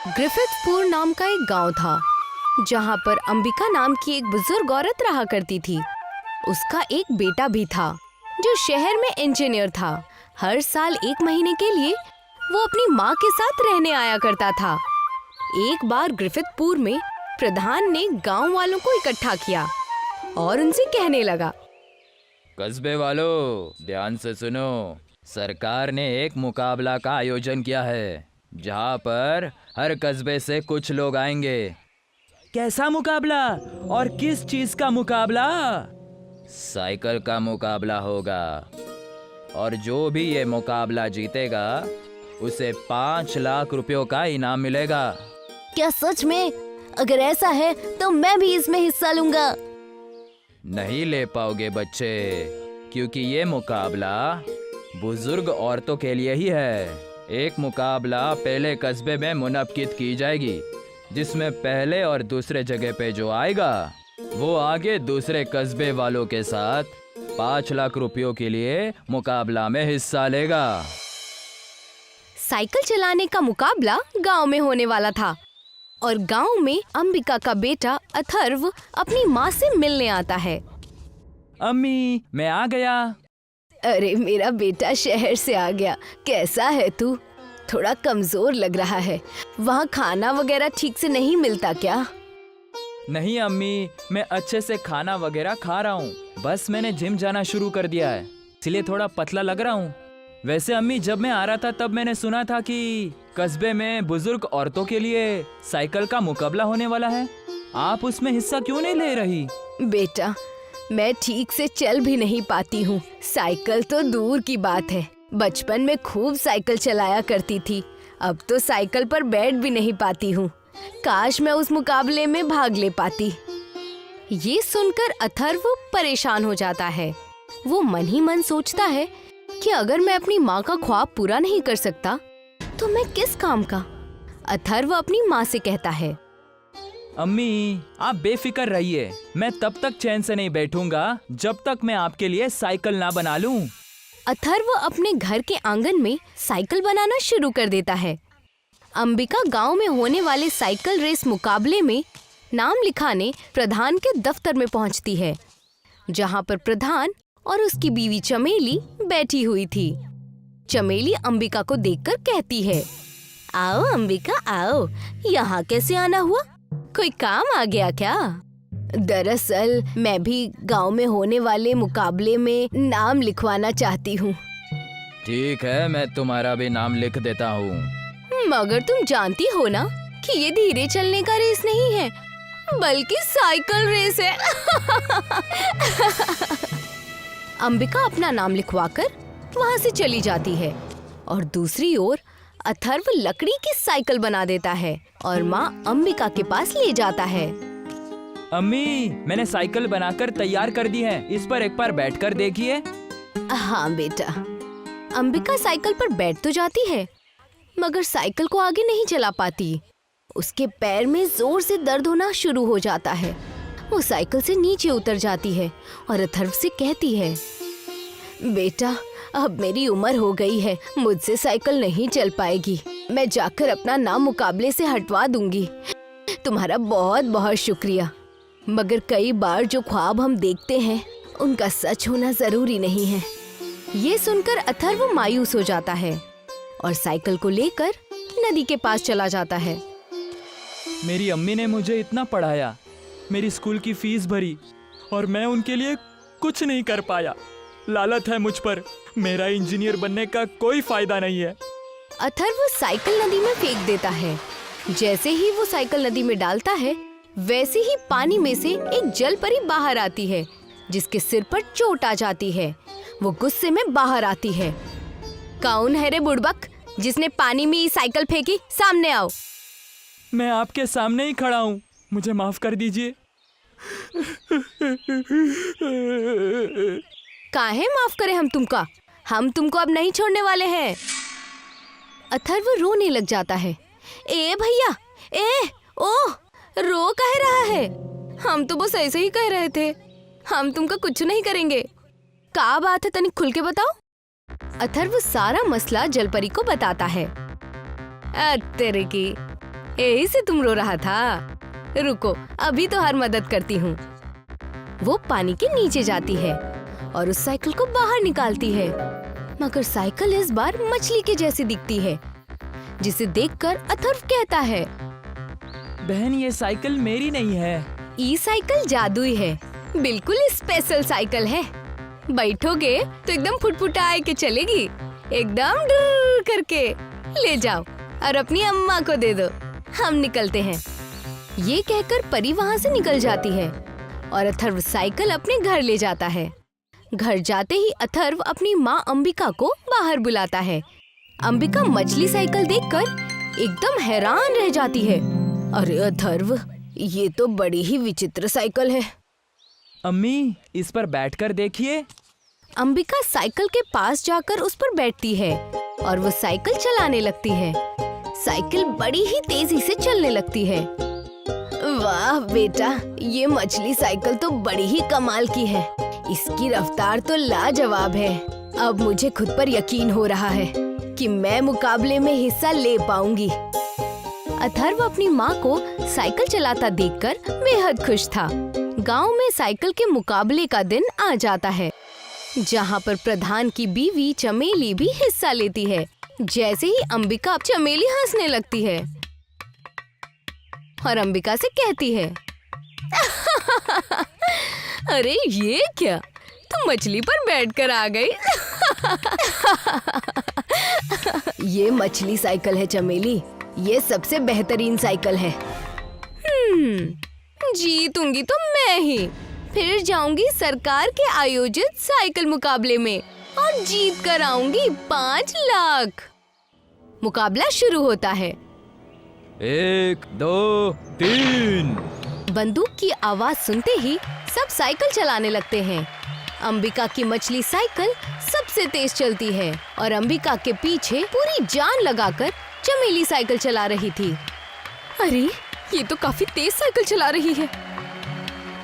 ग्रिफिथपुर नाम का एक गांव था जहां पर अंबिका नाम की एक बुजुर्ग औरत रहा करती थी। उसका एक बेटा भी था जो शहर में इंजीनियर था। हर साल 1 महीने के लिए वो अपनी माँ के साथ रहने आया करता था। एक बार ग्रिफिथपुर में प्रधान ने गांव वालों को इकट्ठा किया और उनसे कहने लगा, कस्बे वालों, ध्यान से सुनो। सरकार ने एक मुकाबला का आयोजन किया है जहाँ पर हर कस्बे से कुछ लोग आएंगे। कैसा मुकाबला और किस चीज का मुकाबला? साइकिल का मुकाबला होगा और जो भी ये मुकाबला जीतेगा उसे 5 लाख रुपयों का इनाम मिलेगा। क्या सच में? अगर ऐसा है तो मैं भी इसमें हिस्सा लूंगा। नहीं ले पाओगे बच्चे, क्योंकि ये मुकाबला बुजुर्ग औरतों के लिए ही है। एक मुकाबला पहले कस्बे में मुनक्किद की जाएगी, जिसमें पहले और दूसरे जगह पे जो आएगा वो आगे दूसरे कस्बे वालों के साथ 5 लाख रुपयों के लिए मुकाबला में हिस्सा लेगा। साइकिल चलाने का मुकाबला गांव में होने वाला था और गांव में अंबिका का बेटा अथर्व अपनी माँ से मिलने आता है। अम्मी, मैं आ गया। अरे मेरा बेटा शहर से आ गया। कैसा है तू? थोड़ा कमजोर लग रहा है। वहाँ खाना वगैरह ठीक से नहीं मिलता क्या? नहीं अम्मी, मैं अच्छे से खाना वगैरह खा रहा हूँ। बस मैंने जिम जाना शुरू कर दिया है, इसलिए थोड़ा पतला लग रहा हूँ। वैसे अम्मी, जब मैं आ रहा था तब मैंने सुना था कि कस्बे में बुजुर्ग औरतों के लिए साइकिल का मुकाबला होने वाला है। आप उसमें हिस्सा क्यों नहीं ले रही? बेटा, मैं ठीक से चल भी नहीं पाती हूँ। साइकिल तो दूर की बात है। बचपन में खूब साइकिल चलाया करती थी, अब तो साइकिल पर बैठ भी नहीं पाती हूँ। काश मैं उस मुकाबले में भाग ले पाती। ये सुनकर अथर्व परेशान हो जाता है। वो मन ही मन सोचता है कि अगर मैं अपनी माँ का ख्वाब पूरा नहीं कर सकता तो मैं किस काम का। अथर्व अपनी माँ से कहता है, अम्मी, आप बेफिक्र रहिए। मैं तब तक चैन से नहीं बैठूंगा जब तक मैं आपके लिए साइकिल ना बना लूं। अथर्व अपने घर के आंगन में साइकिल बनाना शुरू कर देता है। अंबिका गांव में होने वाले साइकिल रेस मुकाबले में नाम लिखाने प्रधान के दफ्तर में पहुंचती है, जहां पर प्रधान और उसकी बीवी चमेली बैठी हुई थी। चमेली अंबिका को देखकर कहती है, आओ अंबिका आओ, यहाँ कैसे आना हुआ? कोई काम आ गया क्या? दरअसल मैं भी गांव में होने वाले मुकाबले में नाम लिखवाना चाहती हूँ। ठीक है, मैं तुम्हारा भी नाम लिख देता हूँ। मगर तुम जानती हो ना कि ये धीरे चलने का रेस नहीं है, बल्कि साइकिल रेस है। अंबिका अपना नाम लिखवाकर वहाँ से चली जाती है और दूसरी ओर अथर्व लकड़ी की साइकिल बना देता है और माँ अंबिका के पास ले जाता है। अम्मी, मैंने साइकिल बनाकर तैयार कर दी है, इस पर एक बार बैठकर देखिए। हाँ बेटा। अंबिका साइकिल पर बैठ तो जाती है, मगर साइकिल को आगे नहीं चला पाती। उसके पैर में जोर से दर्द होना शुरू हो जाता है। वो साइकिल से नीचे उतर जाती है और अथर्व से कहती है, बेटा, अब मेरी उम्र हो गई है, मुझसे साइकिल नहीं चल पाएगी। मैं जाकर अपना नाम मुकाबले से हटवा दूंगी। तुम्हारा बहुत बहुत शुक्रिया, मगर कई बार जो ख्वाब हम देखते हैं उनका सच होना जरूरी नहीं है। ये सुनकर अथर्व मायूस हो जाता है और साइकिल को लेकर नदी के पास चला जाता है। मेरी अम्मी ने मुझे इतना पढ़ाया, मेरी स्कूल की फीस भरी और मैं उनके लिए कुछ नहीं कर पाया। लालच है मुझ पर, मेरा इंजीनियर बनने का कोई फायदा नहीं है। अथर्व साइकिल नदी में फेंक देता है। जैसे ही वो साइकिल नदी में डालता है, वैसे ही पानी में से एक जल परी बाहर आती है, जिसके सिर पर चोट आ जाती है। वो गुस्से में बाहर आती है। कौन है रे बुड़बक, जिसने पानी में ये साइकिल फेंकी? सामने आओ। मैं आपके सामने ही खड़ा हूँ, मुझे माफ कर दीजिए। काहे माफ करें हम तुमका? हम तुमको अब नहीं छोड़ने वाले हैं। अथर्व रोने लग जाता है। ए भैया, ए ओह, रो कह रहा है? हम तो बस ऐसे ही कह रहे थे, हम तुमका कुछ नहीं करेंगे। क्या बात है, तनिक खुल के बताओ। अथर्व सारा मसला जलपरी को बताता है। तेरे की, यही से तुम रो रहा था। रुको, अभी तो हर मदद करती हूँ। वो पानी के नीचे जाती है और उस साइकिल को बाहर निकालती है, मगर साइकिल इस बार मछली के जैसी दिखती है, जिसे देखकर अथर्व कहता है, बहन ये साइकिल मेरी नहीं है। ई साइकिल जादुई है, बिल्कुल स्पेशल साइकिल है। बैठोगे तो एकदम फुटफुटाए के चलेगी, एकदम डूर करके। ले जाओ और अपनी अम्मा को दे दो, हम निकलते हैं। ये कहकर परी वहाँ से निकल जाती है और अथर्व साइकिल अपने घर ले जाता है। घर जाते ही अथर्व अपनी माँ अंबिका को बाहर बुलाता है। अंबिका मछली साइकिल देखकर एकदम हैरान रह जाती है। अरे अथर्व, ये तो बड़ी ही विचित्र साइकिल है। अम्मी, इस पर बैठकर देखिए। अंबिका साइकिल के पास जाकर उस पर बैठती है और वो साइकिल चलाने लगती है। साइकिल बड़ी ही तेजी से चलने लगती है। वाह बेटा, ये मछली साइकिल तो बड़ी ही कमाल की है। इसकी रफ्तार तो लाजवाब है। अब मुझे खुद पर यकीन हो रहा है कि मैं मुकाबले में हिस्सा ले पाऊंगी। अथर्व अपनी माँ को साइकिल चलाता देखकर बेहद खुश था। गांव में साइकिल के मुकाबले का दिन आ जाता है, जहाँ पर प्रधान की बीवी चमेली भी हिस्सा लेती है। जैसे ही अंबिका, चमेली हंसने लगती है और अंबिका से कहती है, अरे ये क्या, तुम मछली पर बैठकर आ गई। ये मछली साइकिल है चमेली, ये सबसे बेहतरीन साइकिल है। जीतूंगी तो मैं ही, फिर जाऊंगी सरकार के आयोजित साइकिल मुकाबले में और जीत कर आऊंगी 5 लाख। मुकाबला शुरू होता है। 1, 2, 3। बंदूक की आवाज सुनते ही सब साइकिल चलाने लगते हैं। अंबिका की मछली साइकिल सबसे तेज चलती है और अंबिका के पीछे पूरी जान लगाकर चमेली साइकिल चला रही थी। अरे, ये तो काफी तेज साइकिल चला रही है।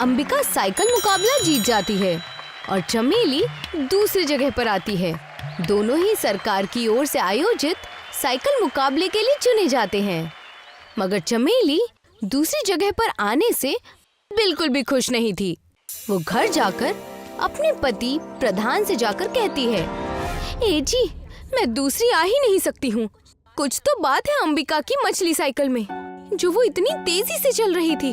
अंबिका साइकिल मुकाबला जीत जाती है और चमेली दूसरी जगह पर आती है। दोनों ही सरकार की ओर से आयोजित साइकिल मुकाबले के लिए चुने जाते हैं, मगर चमेली दूसरी जगह पर आने से बिल्कुल भी खुश नहीं थी। वो घर जाकर अपने पति प्रधान से जाकर कहती है, ए जी, मैं दूसरी आ ही नहीं सकती हूँ। कुछ तो बात है अंबिका की मछली साइकिल में, जो वो इतनी तेजी से चल रही थी।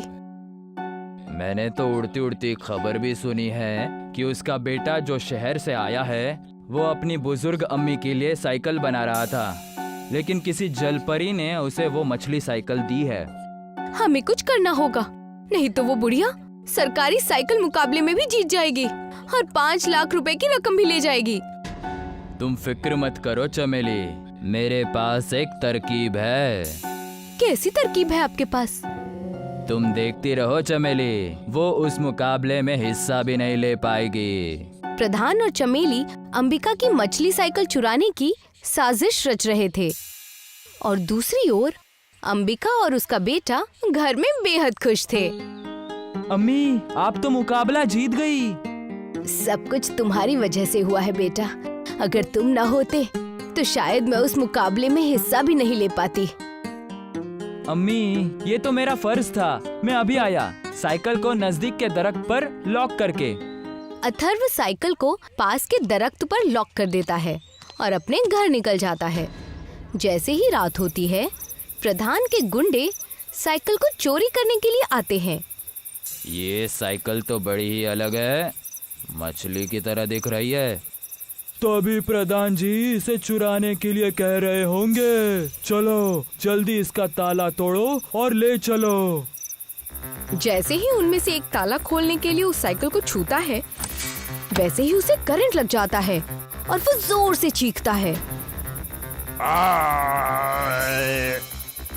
मैंने तो उड़ती उड़ती खबर भी सुनी है कि उसका बेटा जो शहर से आया है, वो अपनी बुजुर्ग अम्मी के लिए साइकिल बना रहा था, लेकिन किसी जलपरी ने उसे वो मछली साइकिल दी है। हमें कुछ करना होगा, नहीं तो वो बुढ़िया सरकारी साइकिल मुकाबले में भी जीत जाएगी और 5 लाख रुपए की रकम भी ले जाएगी। तुम फिक्र मत करो चमेली, मेरे पास एक तरकीब है। कैसी तरकीब है आपके पास? तुम देखती रहो चमेली, वो उस मुकाबले में हिस्सा भी नहीं ले पाएगी। प्रधान और चमेली अंबिका की मछली साइकिल चुराने की साजिश रच रहे थे और दूसरी ओर अंबिका और उसका बेटा घर में बेहद खुश थे। अम्मी, आप तो मुकाबला जीत गई। सब कुछ तुम्हारी वजह से हुआ है बेटा। अगर तुम न होते तो शायद मैं उस मुकाबले में हिस्सा भी नहीं ले पाती। अम्मी, ये तो मेरा फर्ज था। मैं अभी आया, साइकिल को नजदीक के दरख्त पर लॉक करके। अथर्व साइकिल को पास के दरख्त पर लॉक कर देता है और अपने घर निकल जाता है। जैसे ही रात होती है, प्रधान के गुंडे साइकिल को चोरी करने के लिए आते हैं। ये साइकिल तो बड़ी ही अलग है, मछली की तरह दिख रही है। तभी प्रधान जी इसे चुराने के लिए कह रहे होंगे। चलो जल्दी इसका ताला तोड़ो और ले चलो। जैसे ही उनमें से एक ताला खोलने के लिए उस साइकिल को छूता है, वैसे ही उसे करंट लग जाता है और वो जोर से चीखता है।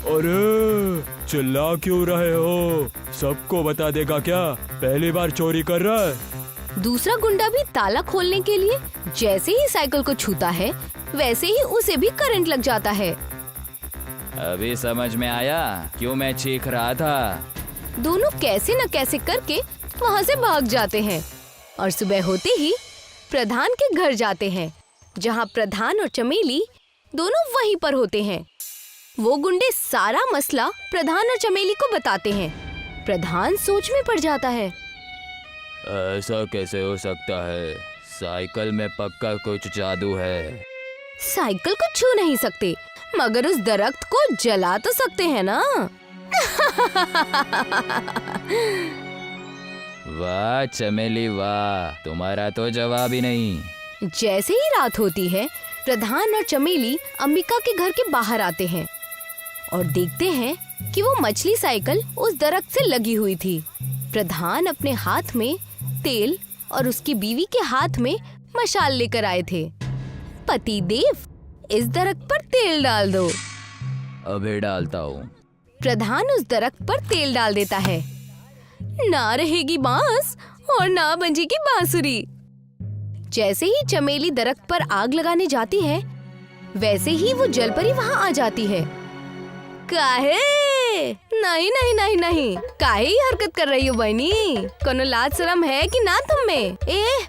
अरे चिल्ला क्यों रहे हो? सबको बता देगा क्या? पहली बार चोरी कर रहा है। दूसरा गुंडा भी ताला खोलने के लिए जैसे ही साइकिल को छूता है, वैसे ही उसे भी करंट लग जाता है। अभी समझ में आया क्यों मैं चीख रहा था। दोनों कैसे न कैसे करके वहाँ से भाग जाते हैं और सुबह होते ही प्रधान के घर जाते हैं, जहाँ प्रधान और चमेली दोनों वहीं पर होते हैं। वो गुंडे सारा मसला प्रधान और चमेली को बताते हैं। प्रधान सोच में पड़ जाता है। ऐसा कैसे हो सकता है? साइकिल में पक्का कुछ जादू है। साइकिल को छू नहीं सकते, मगर उस दरख्त को जला तो सकते हैं ना। वाह चमेली वाह, तुम्हारा तो जवाब ही नहीं। जैसे ही रात होती है, प्रधान और चमेली अंबिका के घर के बाहर आते हैं और देखते हैं कि वो मछली साइकिल उस दरख्त से लगी हुई थी। प्रधान अपने हाथ में तेल और उसकी बीवी के हाथ में मशाल लेकर आए थे। पति देव, इस दरख्त पर तेल डाल दो। अभी डालता हूँ। प्रधान उस दरख्त पर तेल डाल देता है। ना रहेगी बांस और ना बजेगी बांसुरी। जैसे ही चमेली दरख्त पर आग लगाने जाती है, वैसे ही वो जलपरी वहाँ आ जाती है। काहे? नहीं नहीं नहीं नहीं, काहे ही हरकत कर रही हो बहनी? कोनो लाज शरम है कि ना तुम में?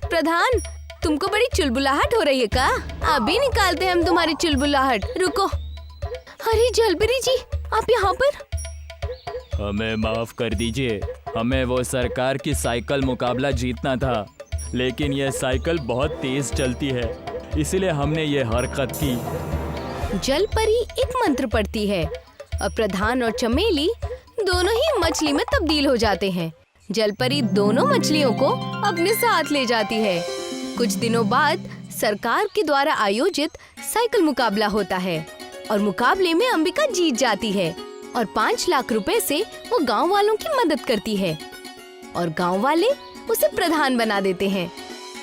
प्रधान, तुमको बड़ी चुलबुलाहट हो रही है का? अभी निकालते हैं हम तुम्हारी चुलबुलाहट। रुको। अरे जलपरी जी, आप यहाँ पर? हमें माफ कर दीजिए, हमें वो सरकार की साइकिल मुकाबला जीतना था, लेकिन यह साइकिल बहुत तेज चलती है, इसलिए हमने ये हरकत की। जलपरी एक मंत्र पढ़ती है और प्रधान और चमेली दोनों ही मछली में तब्दील हो जाते हैं। जलपरी दोनों मछलियों को अपने साथ ले जाती है। कुछ दिनों बाद सरकार के द्वारा आयोजित साइकिल मुकाबला होता है और मुकाबले में अंबिका जीत जाती है और 5 लाख रुपए से वो गांव वालों की मदद करती है और गांव वाले उसे प्रधान बना देते हैं।